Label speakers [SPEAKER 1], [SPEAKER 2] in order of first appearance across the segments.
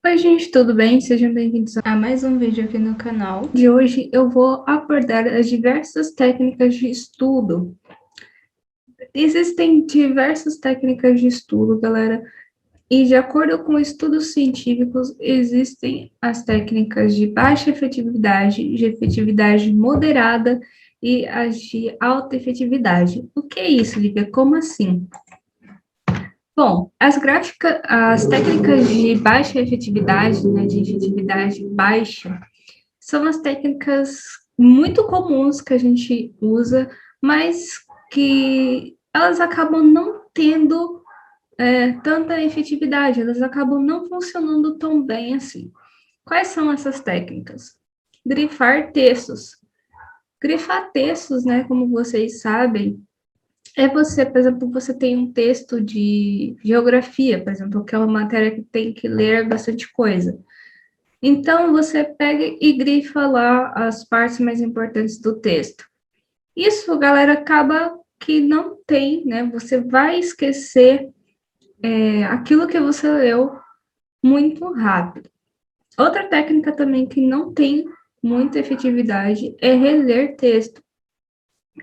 [SPEAKER 1] Oi, gente, tudo bem? Sejam bem-vindos a mais um vídeo aqui no canal. De hoje eu vou abordar as diversas técnicas de estudo. Existem diversas técnicas de estudo, galera, e de acordo com estudos científicos, existem as técnicas de baixa efetividade, de efetividade moderada e as de alta efetividade. O que é isso, Lívia? Como assim? Bom, as técnicas de baixa efetividade, né, de efetividade baixa, são as técnicas muito comuns que a gente usa, mas que elas acabam não tendo tanta efetividade, elas acabam não funcionando tão bem assim. Quais são essas técnicas? Grifar textos. Grifar textos, né, como vocês sabem, é você, por exemplo, você tem um texto de geografia, por exemplo, que é uma matéria que tem que ler bastante coisa. Então, você pega e grifa lá as partes mais importantes do texto. Isso, galera, acaba que não tem, né? Você vai esquecer aquilo que você leu muito rápido. Outra técnica também que não tem muita efetividade é reler texto.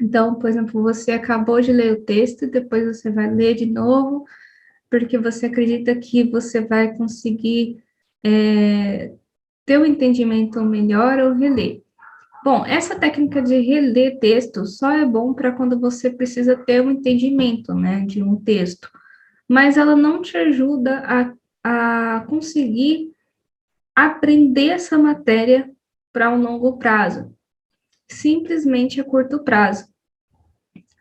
[SPEAKER 1] Então, por exemplo, você acabou de ler o texto e depois você vai ler de novo, porque você acredita que você vai conseguir ter um entendimento melhor ou reler. Bom, essa técnica de reler texto só é bom para quando você precisa ter um entendimento, né, de um texto, mas ela não te ajuda a conseguir aprender essa matéria para um longo prazo, simplesmente a curto prazo,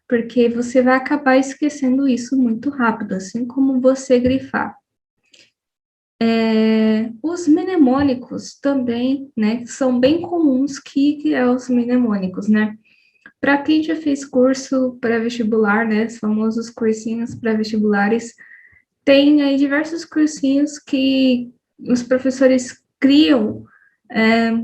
[SPEAKER 1] porque você vai acabar esquecendo isso muito rápido, assim como você grifar. Os mnemônicos também, né, são bem comuns. Que é os mnemônicos, né? Para quem já fez curso pré-vestibular, né, os famosos cursinhos pré-vestibulares, tem aí diversos cursinhos que os professores criam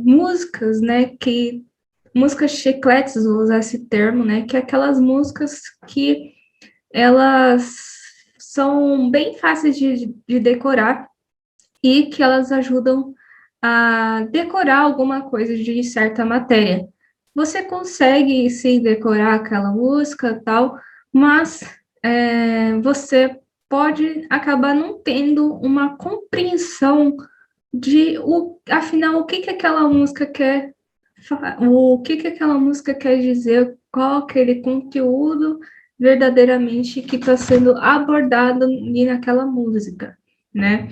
[SPEAKER 1] músicas, né, que músicas chicletes, vou usar esse termo, né, que é aquelas músicas que elas são bem fáceis de decorar e que elas ajudam a decorar alguma coisa de certa matéria. Você consegue sim decorar aquela música tal, mas você pode acabar não tendo uma compreensão de afinal o que aquela música quer, o que aquela música quer dizer, qual aquele conteúdo verdadeiramente que está sendo abordado ali naquela música, né?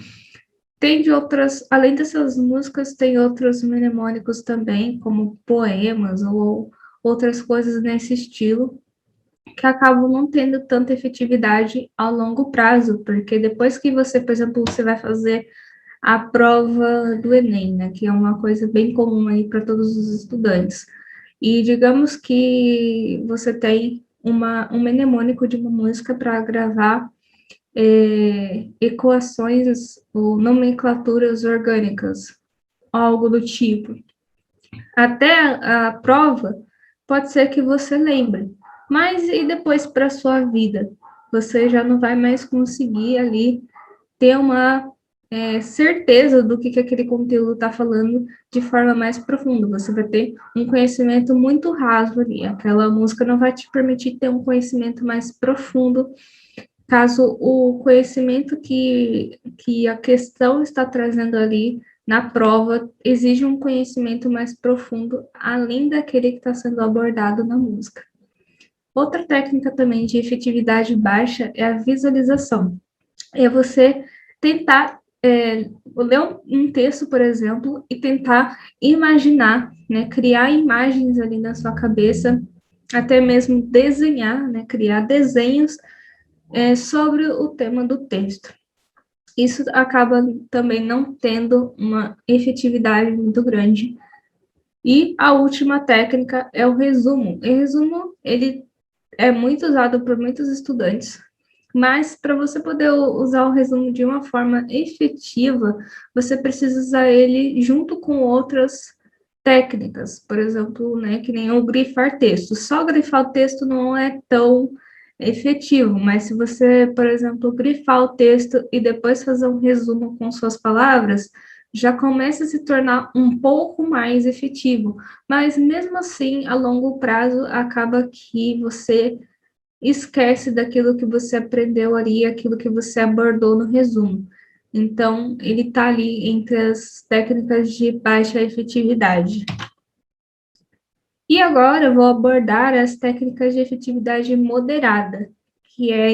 [SPEAKER 1] Tem de outras, além dessas músicas, tem outros mnemônicos também, como poemas ou outras coisas nesse estilo, que acabam não tendo tanta efetividade ao longo prazo, porque depois que você, por exemplo, você vai fazer a prova do Enem, né, que é uma coisa bem comum aí para todos os estudantes, e digamos que você tem um mnemônico de uma música para gravar equações ou nomenclaturas orgânicas, algo do tipo. Até a prova, pode ser que você lembre, mas e depois para a sua vida? Você já não vai mais conseguir ali ter uma certeza do que aquele conteúdo está falando de forma mais profunda. Você vai ter um conhecimento muito raso ali. Aquela música não vai te permitir ter um conhecimento mais profundo caso o conhecimento que a questão está trazendo ali na prova exige um conhecimento mais profundo, além daquele que está sendo abordado na música. Outra técnica também de efetividade baixa é a visualização. É você tentar ler um texto, por exemplo, e tentar imaginar, né, criar imagens ali na sua cabeça, até mesmo desenhar, né, criar desenhos sobre o tema do texto. Isso acaba também não tendo uma efetividade muito grande. E a última técnica é o resumo. O resumo, ele é muito usado por muitos estudantes, mas para você poder usar o resumo de uma forma efetiva, você precisa usar ele junto com outras técnicas, por exemplo, né, que nem o grifar texto. Só grifar o texto não é tão efetivo, mas se você, por exemplo, grifar o texto e depois fazer um resumo com suas palavras, já começa a se tornar um pouco mais efetivo, mas mesmo assim, a longo prazo, acaba que você esquece daquilo que você aprendeu ali, aquilo que você abordou no resumo. Então, ele está ali entre as técnicas de baixa efetividade. E agora eu vou abordar as técnicas de efetividade moderada, que é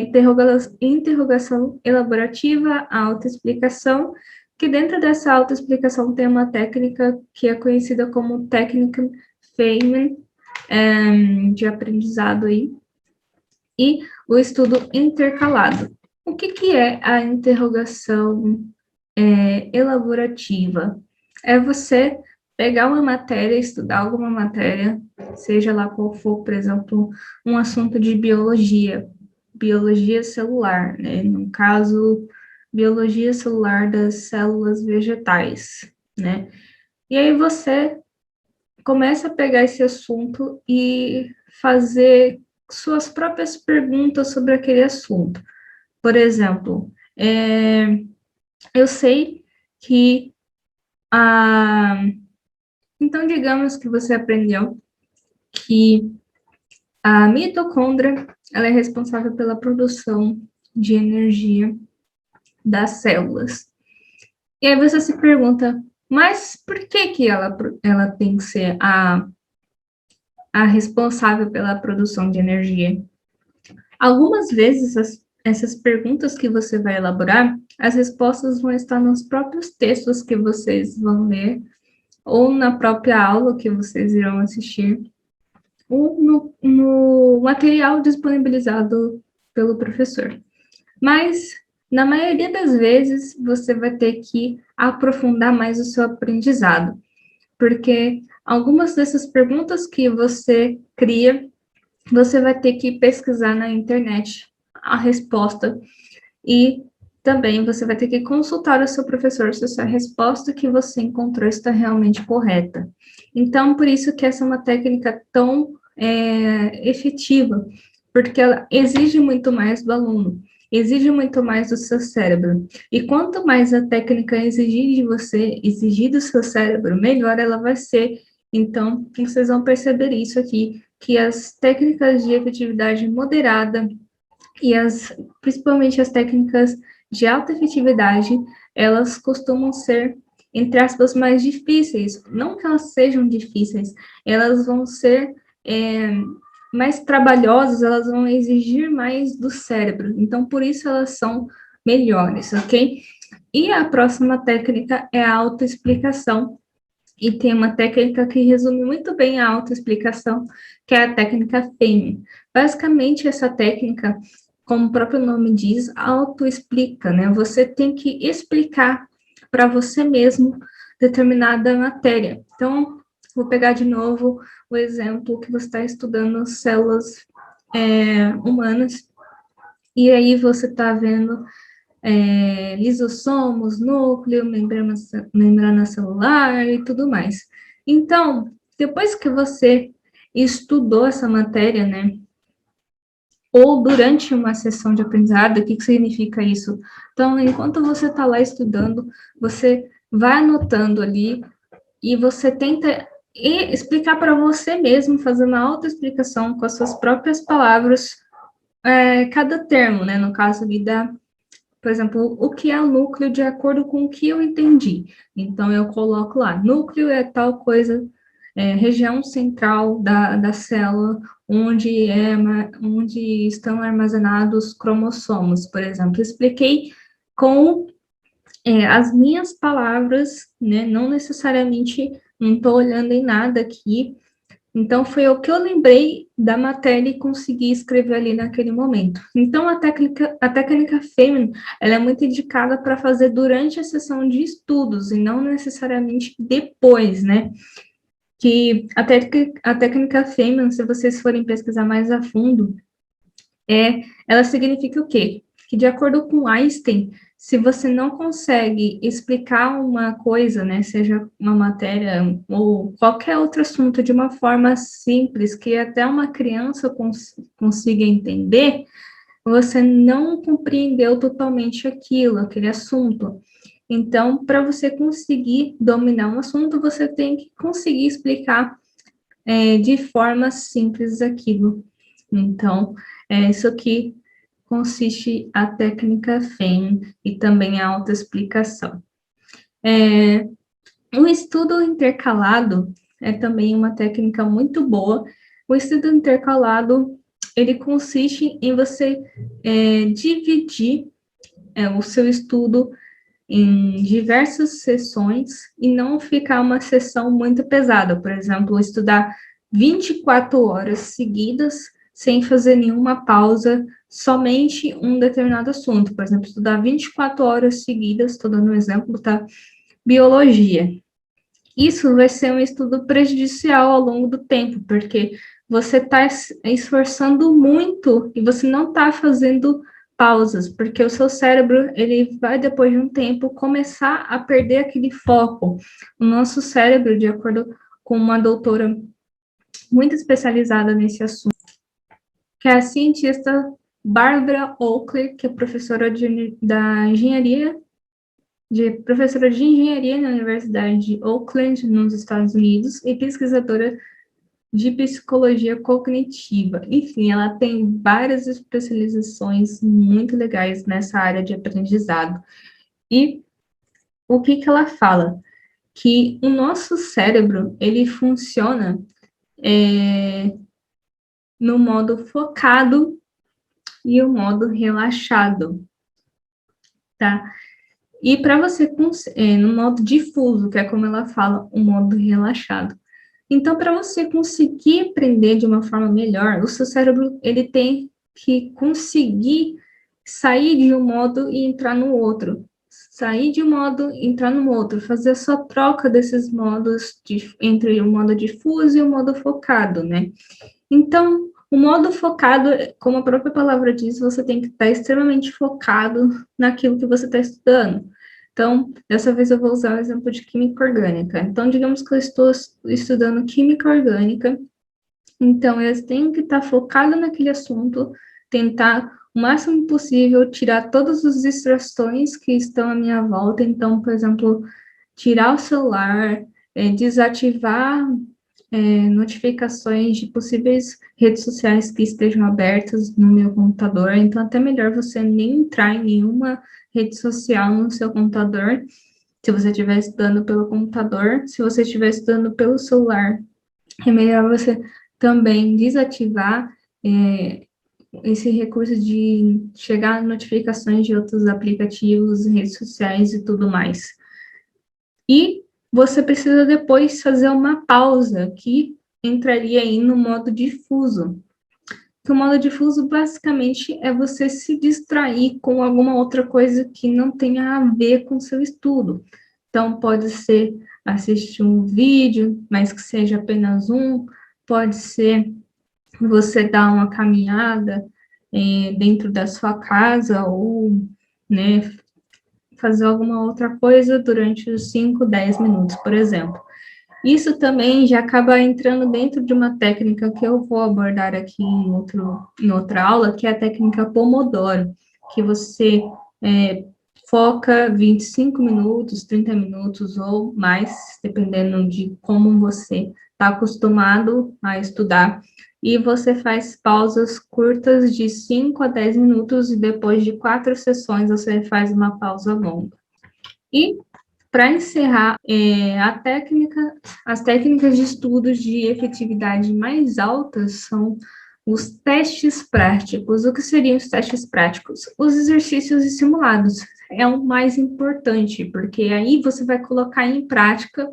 [SPEAKER 1] interrogação elaborativa, autoexplicação, que dentro dessa autoexplicação tem uma técnica que é conhecida como técnica Feynman, de aprendizado aí, e o estudo intercalado. O que é a interrogação elaborativa? É você pegar uma matéria, estudar alguma matéria, seja lá qual for, por exemplo, um assunto de biologia, biologia celular, né? No caso, biologia celular das células vegetais, né? E aí você começa a pegar esse assunto e fazer suas próprias perguntas sobre aquele assunto. Por exemplo, eu sei que a. Então, digamos que você aprendeu que a mitocôndria ela é responsável pela produção de energia das células. E aí você se pergunta, mas por que ela tem que ser a responsável pela produção de energia? Algumas vezes, essas perguntas que você vai elaborar, as respostas vão estar nos próprios textos que vocês vão ler, ou na própria aula que vocês irão assistir, ou no material disponibilizado pelo professor. Mas, na maioria das vezes, você vai ter que aprofundar mais o seu aprendizado, porque algumas dessas perguntas que você cria, você vai ter que pesquisar na internet a resposta e também você vai ter que consultar o seu professor se essa resposta que você encontrou está realmente correta. Então, por isso que essa é uma técnica tão efetiva, porque ela exige muito mais do aluno, exige muito mais do seu cérebro. E quanto mais a técnica exigir de você, exigir do seu cérebro, melhor ela vai ser. Então, vocês vão perceber isso aqui, que as técnicas de efetividade moderada e principalmente as técnicas de alta efetividade, elas costumam ser, entre aspas, mais difíceis. Não que elas sejam difíceis, elas vão ser mais trabalhosas, elas vão exigir mais do cérebro. Então, por isso elas são melhores, ok? E a próxima técnica é a autoexplicação. E tem uma técnica que resume muito bem a autoexplicação, que é a técnica Feynman. Basicamente, essa técnica, como o próprio nome diz, autoexplica, né? Você tem que explicar para você mesmo determinada matéria. Então, vou pegar de novo o exemplo que você está estudando células humanas, e aí você está vendo lisossomos, núcleo, membrana celular e tudo mais. Então, depois que você estudou essa matéria, né, ou durante uma sessão de aprendizado, o que significa isso? Então, enquanto você está lá estudando, você vai anotando ali e você tenta explicar para você mesmo, fazendo uma autoexplicação com as suas próprias palavras, cada termo, né? No caso ali por exemplo, o que é o núcleo de acordo com o que eu entendi. Então, eu coloco lá, núcleo é tal coisa, região central da célula, onde estão armazenados cromossomos, por exemplo. Expliquei com as minhas palavras, né, não necessariamente, não estou olhando em nada aqui, então, foi o que eu lembrei da matéria e consegui escrever ali naquele momento. Então, a técnica Feynman, ela é muito indicada para fazer durante a sessão de estudos e não necessariamente depois, né? Que a técnica Feynman, se vocês forem pesquisar mais a fundo, ela significa o quê? Que de acordo com Einstein, se você não consegue explicar uma coisa, né, seja uma matéria ou qualquer outro assunto de uma forma simples, que até uma criança consiga entender, você não compreendeu totalmente aquilo, aquele assunto. Então, para você conseguir dominar um assunto, você tem que conseguir explicar de forma simples aquilo. Então, é isso que consiste a técnica FEM e também a autoexplicação. O estudo intercalado é também uma técnica muito boa. O estudo intercalado, ele consiste em você dividir o seu estudo em diversas sessões e não ficar uma sessão muito pesada. Por exemplo, estudar 24 horas seguidas sem fazer nenhuma pausa, somente um determinado assunto. Por exemplo, estudar 24 horas seguidas, estou dando um exemplo, tá? Biologia. Isso vai ser um estudo prejudicial ao longo do tempo, porque você está esforçando muito e você não está fazendo pausas, porque o seu cérebro, ele vai, depois de um tempo, começar a perder aquele foco. O nosso cérebro, de acordo com uma doutora muito especializada nesse assunto, que é a cientista Barbara Oakley, que é professora da engenharia professora de engenharia na Universidade de Oakland, nos Estados Unidos, e pesquisadora de psicologia cognitiva. Enfim, ela tem várias especializações muito legais nessa área de aprendizado. E o que que ela fala? Que o nosso cérebro, ele funciona no modo focado e o modo relaxado, tá? E para você, no modo difuso, que é como ela fala, o modo relaxado. Então, para você conseguir aprender de uma forma melhor, o seu cérebro, ele tem que conseguir sair de um modo e entrar no outro. Sair de um modo e entrar no outro. Fazer essa troca desses modos entre o modo difuso e o modo focado, né? Então, o modo focado, como a própria palavra diz, você tem que estar extremamente focado naquilo que você está estudando. Então, dessa vez eu vou usar o exemplo de química orgânica. Então, digamos que eu estou estudando química orgânica, então eu tenho que estar focado naquele assunto, tentar o máximo possível tirar todas as distrações que estão à minha volta. Então, por exemplo, tirar o celular, desativar notificações de possíveis redes sociais que estejam abertas no meu computador. Então, até melhor você nem entrar em nenhuma rede social no seu computador, se você estiver estudando pelo computador. Se você estiver estudando pelo celular, é melhor você também desativar esse recurso de chegar notificações de outros aplicativos, redes sociais e tudo mais. E você precisa depois fazer uma pausa, que entraria aí no modo difuso. Que o modo difuso, basicamente, é você se distrair com alguma outra coisa que não tenha a ver com o seu estudo. Então, pode ser assistir um vídeo, mas que seja apenas um, pode ser você dar uma caminhada dentro da sua casa, ou, né, fazer alguma outra coisa durante os 5, 10 minutos, por exemplo. Isso também já acaba entrando dentro de uma técnica que eu vou abordar aqui em outra aula, que é a técnica Pomodoro, que você foca 25 minutos, 30 minutos ou mais, dependendo de como você está acostumado a estudar, e você faz pausas curtas de 5 a 10 minutos, e depois de 4 sessões você faz uma pausa longa. E, para encerrar, as técnicas de estudos de efetividade mais altas são os testes práticos. O que seriam os testes práticos? Os exercícios e simulados. É o mais importante, porque aí você vai colocar em prática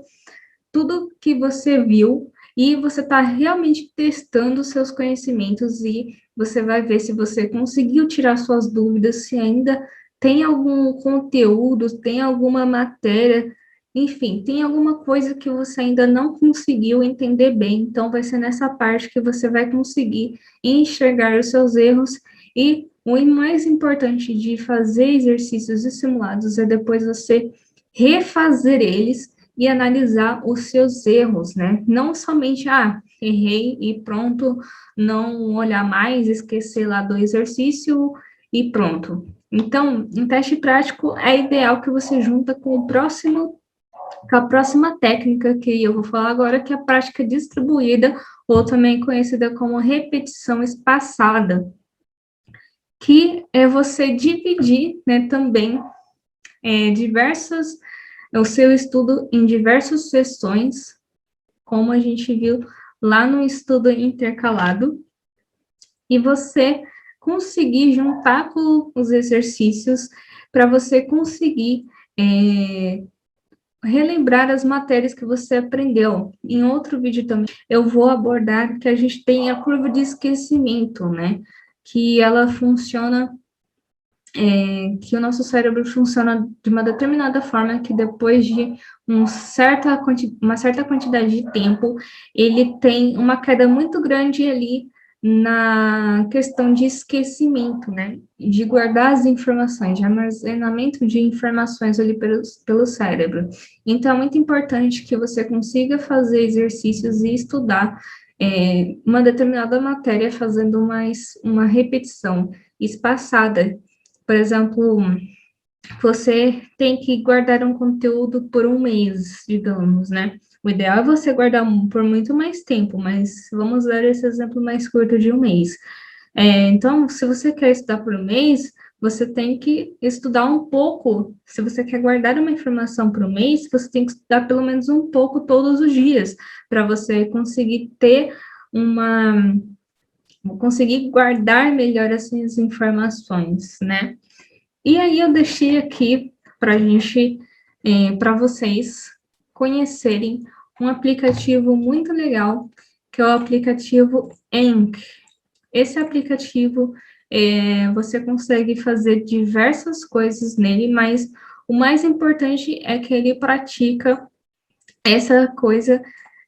[SPEAKER 1] tudo que você viu e você está realmente testando seus conhecimentos, e você vai ver se você conseguiu tirar suas dúvidas, se ainda tem algum conteúdo, tem alguma matéria, enfim, tem alguma coisa que você ainda não conseguiu entender bem. Então, vai ser nessa parte que você vai conseguir enxergar os seus erros. E o mais importante de fazer exercícios e simulados é depois você refazer eles e analisar os seus erros, né? Não somente, errei e pronto, não olhar mais, esquecer lá do exercício e pronto. Então, um teste prático é ideal que você junta com a próxima técnica que eu vou falar agora, que é a prática distribuída, ou também conhecida como repetição espaçada, que é você dividir, né, também o seu estudo em diversas sessões, como a gente viu lá no estudo intercalado, e você conseguir juntar com os exercícios para você conseguir relembrar as matérias que você aprendeu. Em outro vídeo também eu vou abordar que a gente tem a curva de esquecimento, né? Que ela funciona, que o nosso cérebro funciona de uma determinada forma que depois de uma certa quantidade de tempo, ele tem uma queda muito grande ali na questão de esquecimento, né? De guardar as informações, de armazenamento de informações ali pelo cérebro. Então, é muito importante que você consiga fazer exercícios e estudar uma determinada matéria fazendo uma repetição espaçada. Por exemplo, você tem que guardar um conteúdo por um mês, digamos, né? O ideal é você guardar por muito mais tempo, mas vamos dar esse exemplo mais curto de um mês. Então, se você quer estudar por um mês, você tem que estudar um pouco. Se você quer guardar uma informação por um mês, você tem que estudar pelo menos um pouco todos os dias, para você conseguir ter conseguir guardar melhor essas informações, né? E aí eu deixei aqui para para vocês conhecerem um aplicativo muito legal, que é o aplicativo Enk. Esse aplicativo, você consegue fazer diversas coisas nele, mas o mais importante é que ele pratica essa coisa,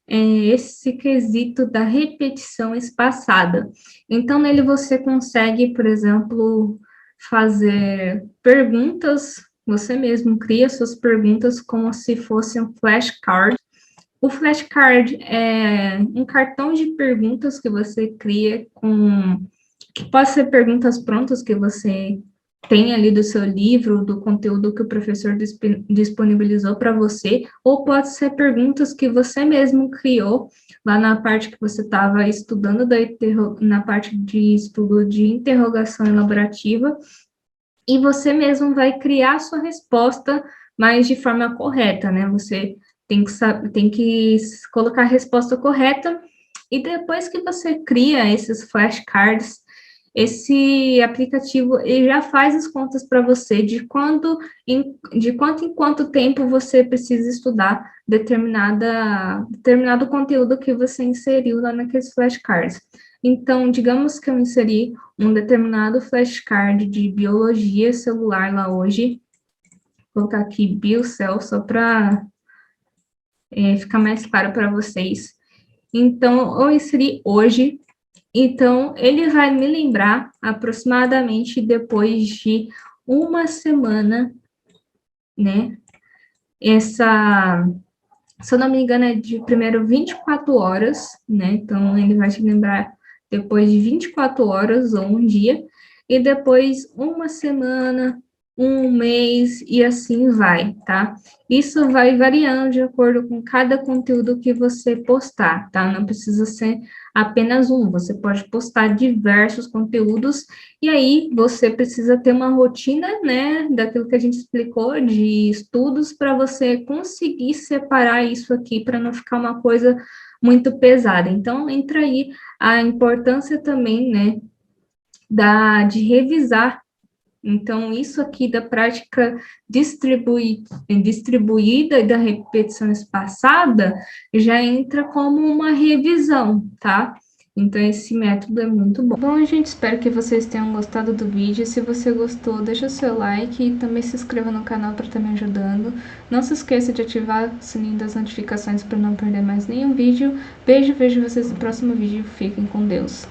[SPEAKER 1] esse quesito da repetição espaçada. Então, nele você consegue, por exemplo, fazer perguntas, você mesmo cria suas perguntas como se fosse um flashcard. O flashcard é um cartão de perguntas que você cria que pode ser perguntas prontas que você tem ali do seu livro, do conteúdo que o professor disponibilizou para você, ou pode ser perguntas que você mesmo criou lá na parte que você estava estudando, na parte de estudo de interrogação elaborativa, e você mesmo vai criar a sua resposta, mas de forma correta, né? Você tem que colocar a resposta correta, e depois que você cria esses flashcards, esse aplicativo ele já faz as contas para você de quanto em quanto tempo você precisa estudar determinado conteúdo que você inseriu lá naqueles flashcards. Então, digamos que eu inseri um determinado flashcard de biologia celular lá hoje, vou colocar aqui BioCell só para ficar mais claro para vocês. Então, eu inseri hoje. Então, ele vai me lembrar aproximadamente depois de uma semana, né? Se eu não me engano, é de primeiro 24 horas, né? Então, ele vai te lembrar depois de 24 horas ou um dia, e depois uma semana, um mês, e assim vai, tá? Isso vai variando de acordo com cada conteúdo que você postar, tá? Não precisa ser apenas um, você pode postar diversos conteúdos, e aí você precisa ter uma rotina, né, daquilo que a gente explicou, de estudos, para você conseguir separar isso aqui, para não ficar uma coisa muito pesada. Então, entra aí a importância também, né, de revisar. Então, isso aqui da prática distribuída e da repetição espaçada já entra como uma revisão, tá? Então, esse método é muito bom. Bom, gente, espero que vocês tenham gostado do vídeo. Se você gostou, deixa o seu like e também se inscreva no canal para estar me ajudando. Não se esqueça de ativar o sininho das notificações para não perder mais nenhum vídeo. Beijo, vejo vocês no próximo vídeo. Fiquem com Deus.